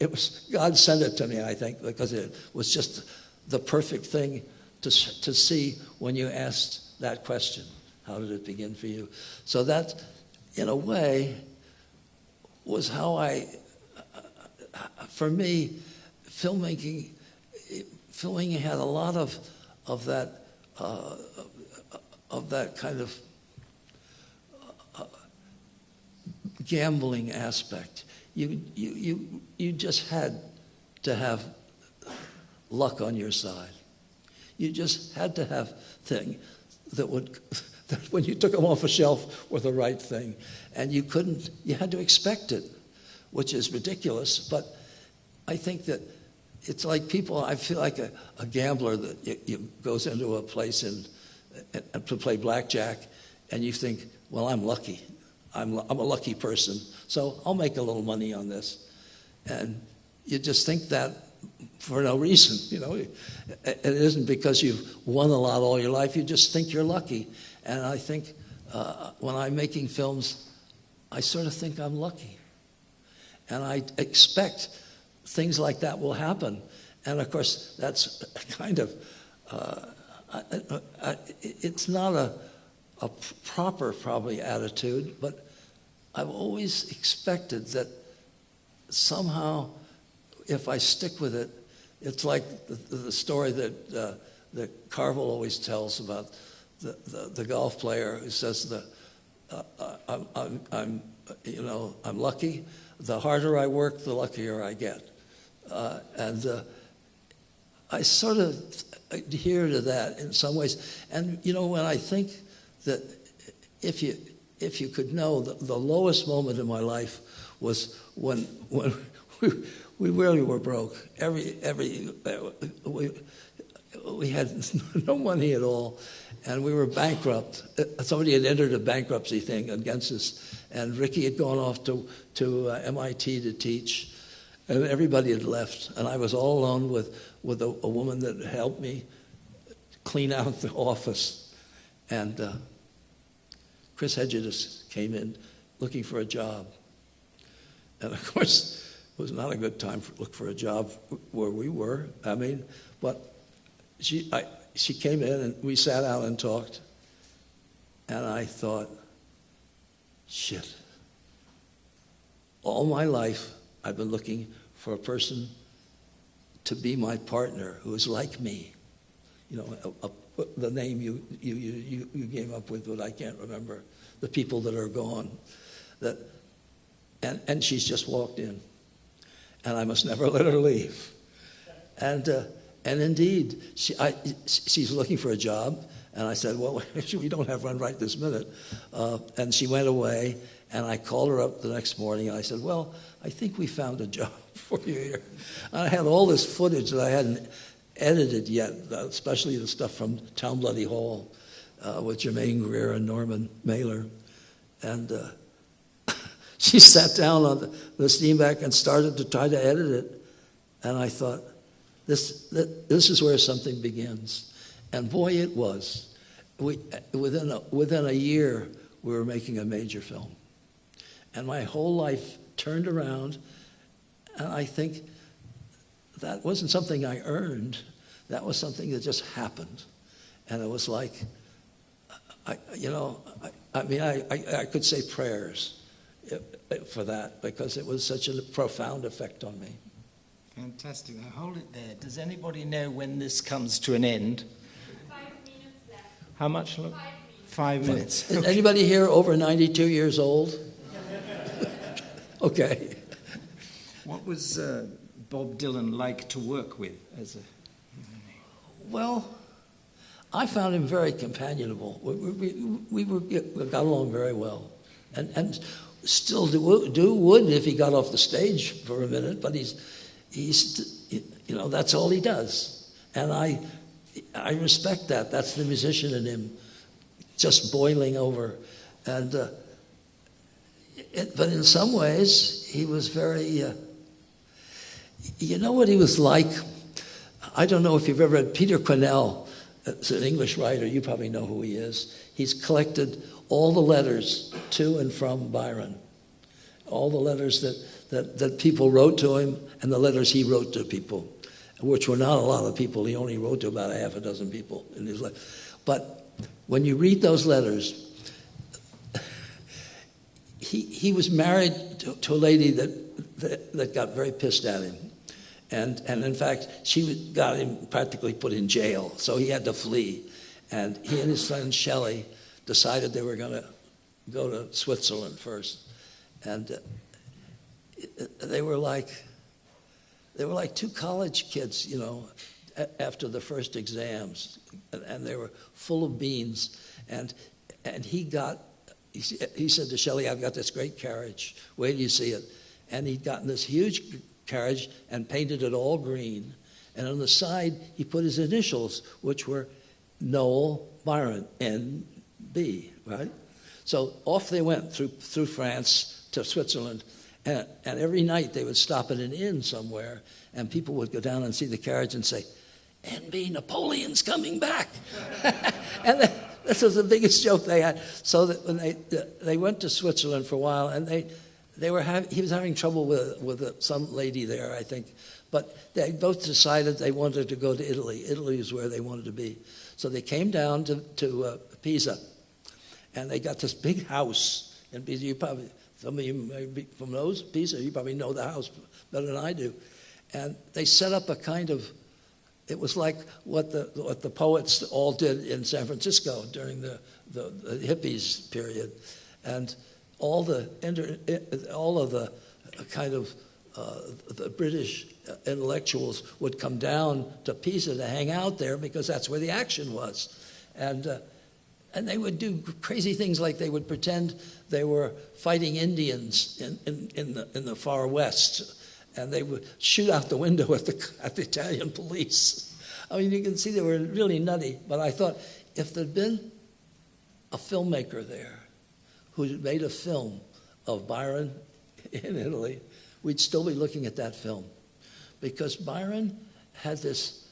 was God sent it to me, I think, because it was just the perfect thing to see when you asked that question. How did it begin for you? So that, in a way, was how for me, filmmaking had a lot of that kind of gambling aspect. You just had to have luck on your side. You just had to have things that when you took them off a shelf were the right thing. And you had to expect it, which is ridiculous. But I think that it's like I feel like a gambler that goes into a place and to play blackjack, and you think, well, I'm lucky. I'm a lucky person, so I'll make a little money on this. And you just think that for no reason, It isn't because you've won a lot all your life. You just think you're lucky. And I think when I'm making films, I sort of think I'm lucky. And I expect things like that will happen. And, of course, that's kind of it's not a proper, probably, attitude, but I've always expected that somehow, if I stick with it, it's like the story that Carville always tells about the golf player who says I'm lucky. The harder I work, the luckier I get. And I sort of adhere to that in some ways. And when I think that if you could know, the lowest moment in my life was when we really were broke. We had no money at all, and we were bankrupt. Somebody had entered a bankruptcy thing against us, and Ricky had gone off to MIT to teach, and everybody had left, and I was all alone with a woman that helped me clean out the office. And Chris Hedges came in looking for a job. And of course, it was not a good time to look for a job where we were. I mean, but she came in and we sat out and talked. And I thought, shit. All my life, I've been looking for a person to be my partner who is like me. You know, the name you came up with, but I can't remember. The people that are gone. And she's just walked in. And I must never let her leave. And indeed, she's looking for a job. And I said, well, we don't have one right this minute. And she went away. And I called her up the next morning. And I said, well, I think we found a job for you here. And I had all this footage that I hadn't edited yet, especially the stuff from Town Bloody Hall with Jermaine Greer and Norman Mailer. And she sat down on the steam back and started to try to edit it. And I thought, this is where something begins. And boy, it was. Within a year, we were making a major film. And my whole life turned around, and I think that wasn't something I earned. That was something that just happened. And it was like, I could say prayers for that because it was such a profound effect on me. Fantastic. Now hold it there. Does anybody know when this comes to an end? 5 minutes left. How much? 5 minutes. 5 minutes. Is anybody here over 92 years old? Okay. What was Bob Dylan like to work with as a... Well, I found him very companionable. We got along very well, and still would if he got off the stage for a minute. But he's that's all he does, and I respect that. That's the musician in him, just boiling over, and but in some ways he was very. You know what he was like? I don't know if you've ever read Peter Quinnell. It's an English writer. You probably know who he is. He's collected all the letters to and from Byron, all the letters that people wrote to him and the letters he wrote to people, which were not a lot of people. He only wrote to about half a dozen people in his life. But when you read those letters, he was married to a lady that got very pissed at him. And in fact, she got him practically put in jail, so he had to flee. And he and his friend Shelley decided they were going to go to Switzerland first. And they were like two college kids, after the first exams, and they were full of beans. And he said to Shelley, "I've got this great carriage. Wait till you see it." And he'd gotten this huge carriage and painted it all green. And on the side, he put his initials, which were Noel Byron, N.B., right? So off they went through France to Switzerland. And every night they would stop at an inn somewhere, and people would go down and see the carriage and say, "N.B., Napoleon's coming back." And this was the biggest joke they had. So that when they went to Switzerland for a while, and he was having trouble with some lady there, I think. But they both decided they wanted to go to Italy. Italy is where they wanted to be. So they came down to Pisa, and they got this big house in Pisa. Some of you may be from Pisa. You probably know the house better than I do. And they set up a kind of, it was like what the poets all did in San Francisco during the hippies period, and all of the kind of the British intellectuals would come down to Pisa to hang out there because that's where the action was, and they would do crazy things like they would pretend they were fighting Indians in the far west, and they would shoot out the window at the Italian police. I mean, you can see they were really nutty. But I thought, if there'd been a filmmaker there who had made a film of Byron in Italy, we'd still be looking at that film. Because Byron had this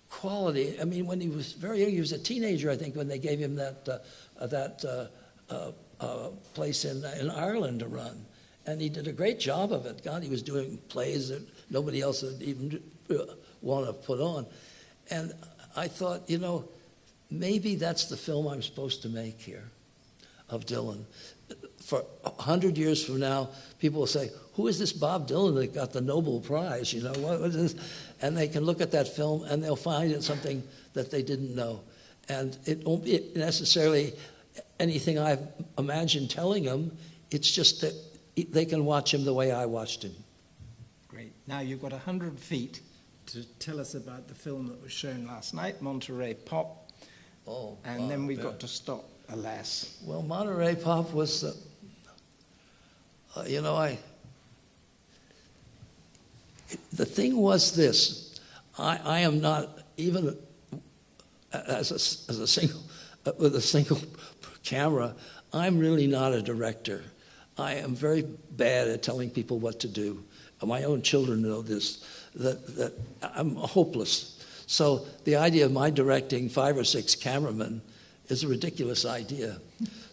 quality. I mean, when he was very young, he was a teenager, I think, when they gave him that place in Ireland to run. And he did a great job of it. God, he was doing plays that nobody else would even want to put on. And I thought, maybe that's the film I'm supposed to make here of Dylan. For 100 years from now, people will say, who is this Bob Dylan that got the Nobel Prize? What was this? And they can look at that film and they'll find it something that they didn't know. And it won't be necessarily anything I've imagined telling them. It's just that they can watch him the way I watched him. Great. Now you've got 100 feet to tell us about the film that was shown last night, Monterey Pop. Oh, and then we've got to stop, alas. Well, Monterey Pop was, the thing was this. I am not, even as a single, with a single camera, I'm really not a director. I am very bad at telling people what to do. My own children know this, that I'm hopeless. So the idea of my directing 5 or 6 cameramen is a ridiculous idea.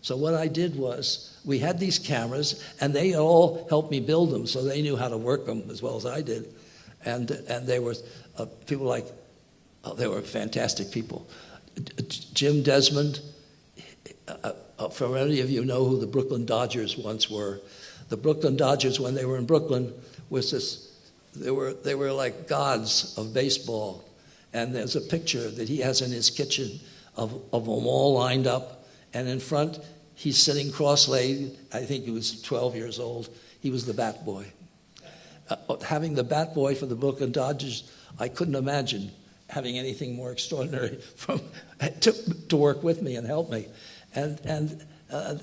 So what I did was, we had these cameras, and they all helped me build them, so they knew how to work them as well as I did. And they were people like, they were fantastic people. Jim Desmond, for any of you know who the Brooklyn Dodgers once were. The Brooklyn Dodgers, when they were in Brooklyn, was this, they were like gods of baseball. And there's a picture that he has in his kitchen of them all lined up. And in front, he's sitting cross-legged. I think he was 12 years old. He was the bat boy. Having the bat boy for the Brooklyn Dodgers, I couldn't imagine having anything more extraordinary to work with me and help me. And Al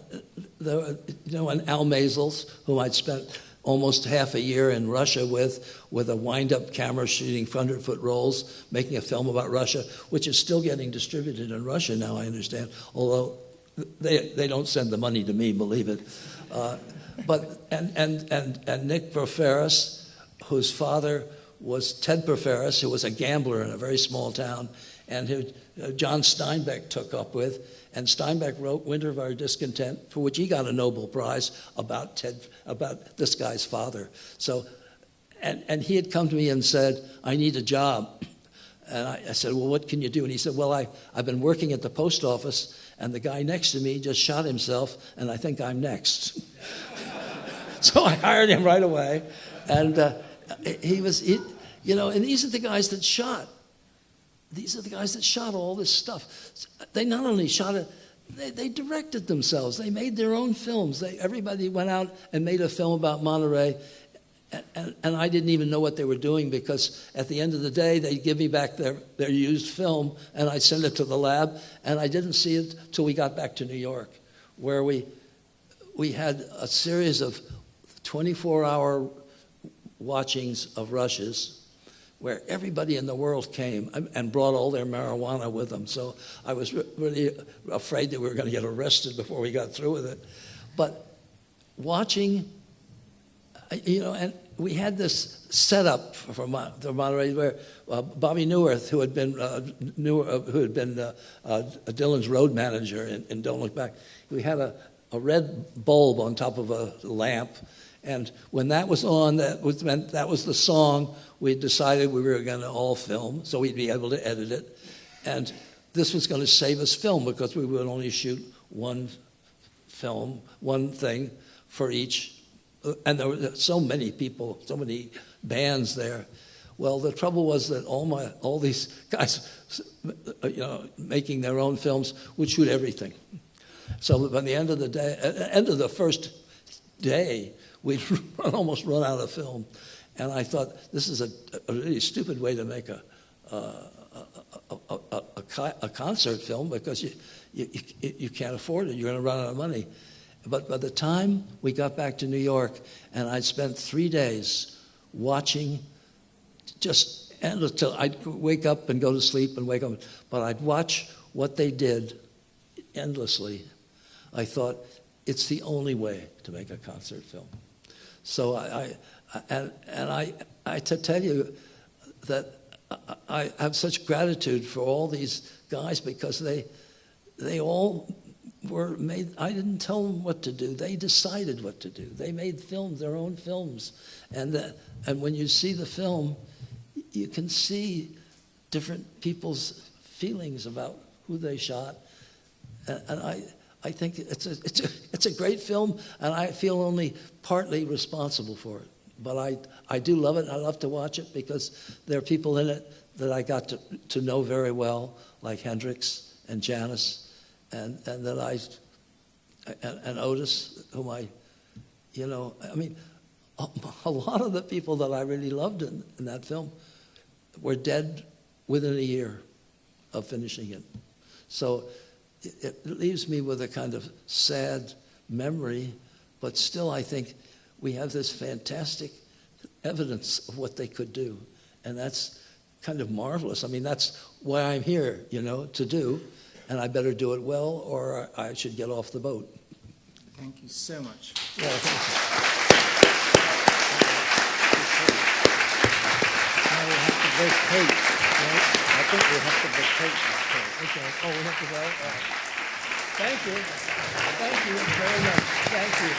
Maisels, whom I'd spent almost half a year in Russia with a wind-up camera shooting 100-foot rolls, making a film about Russia, which is still getting distributed in Russia now, I understand, although they don't send the money to me, believe it. And Nick Proferis, whose father was Ted Proferis, who was a gambler in a very small town, and who John Steinbeck took up with. And Steinbeck wrote Winter of Our Discontent, for which he got a Nobel Prize about this guy's father. So, and he had come to me and said, I need a job. And I said, well, what can you do? And he said, well, I've been working at the post office, and the guy next to me just shot himself, and I think I'm next. So I hired him right away. And and these are the guys that shot. These are the guys that shot all this stuff. They not only shot it, they directed themselves. They made their own films. Everybody went out and made a film about Monterey, and I didn't even know what they were doing, because at the end of the day, they'd give me back their used film, and I'd send it to the lab, and I didn't see it till we got back to New York, where we had a series of 24-hour watchings of rushes, where everybody in the world came and brought all their marijuana with them. So I was really afraid that we were going to get arrested before we got through with it. But watching, and we had this setup for Monterey where Bobby Neuwirth, who had been Dylan's road manager in Don't Look Back, we had a red bulb on top of a lamp. And when that was on, that was the song we decided we were going to all film, so we'd be able to edit it. And this was going to save us film, because we would only shoot one film, one thing for each. And there were so many people, so many bands there. Well, the trouble was that all these guys, making their own films, would shoot everything. So by the end of the day, at the end of the first day, we'd almost run out of film. And I thought, this is a really stupid way to make a concert film, because you can't afford it. You're going to run out of money. But by the time we got back to New York, and I'd spent 3 days watching just endless till I'd wake up and go to sleep and wake up, but I'd watch what they did endlessly. I thought it's the only way to make a concert film. So I to tell you that I have such gratitude for all these guys because they all were made. I didn't tell them what to do. They decided what to do. They made films, their own films, and when you see the film, you can see different people's feelings about who they shot, and I think it's a great film, and I feel only partly responsible for it. But I do love it. I love to watch it because there are people in it that I got to know very well, like Hendrix and Janis, and Otis, whom I mean, a lot of the people that I really loved in that film were dead within a year of finishing it. So it leaves me with a kind of sad memory, but still I think we have this fantastic evidence of what they could do, and that's kind of marvelous. I mean, that's why I'm here, to do, and I better do it well or I should get off the boat. Thank you so much. Yeah, thank you. Now we have to vacate, right? I think we have to vacate this place. Okay. Oh, we have to go? All right. Thank you. Thank you very much. Thank you.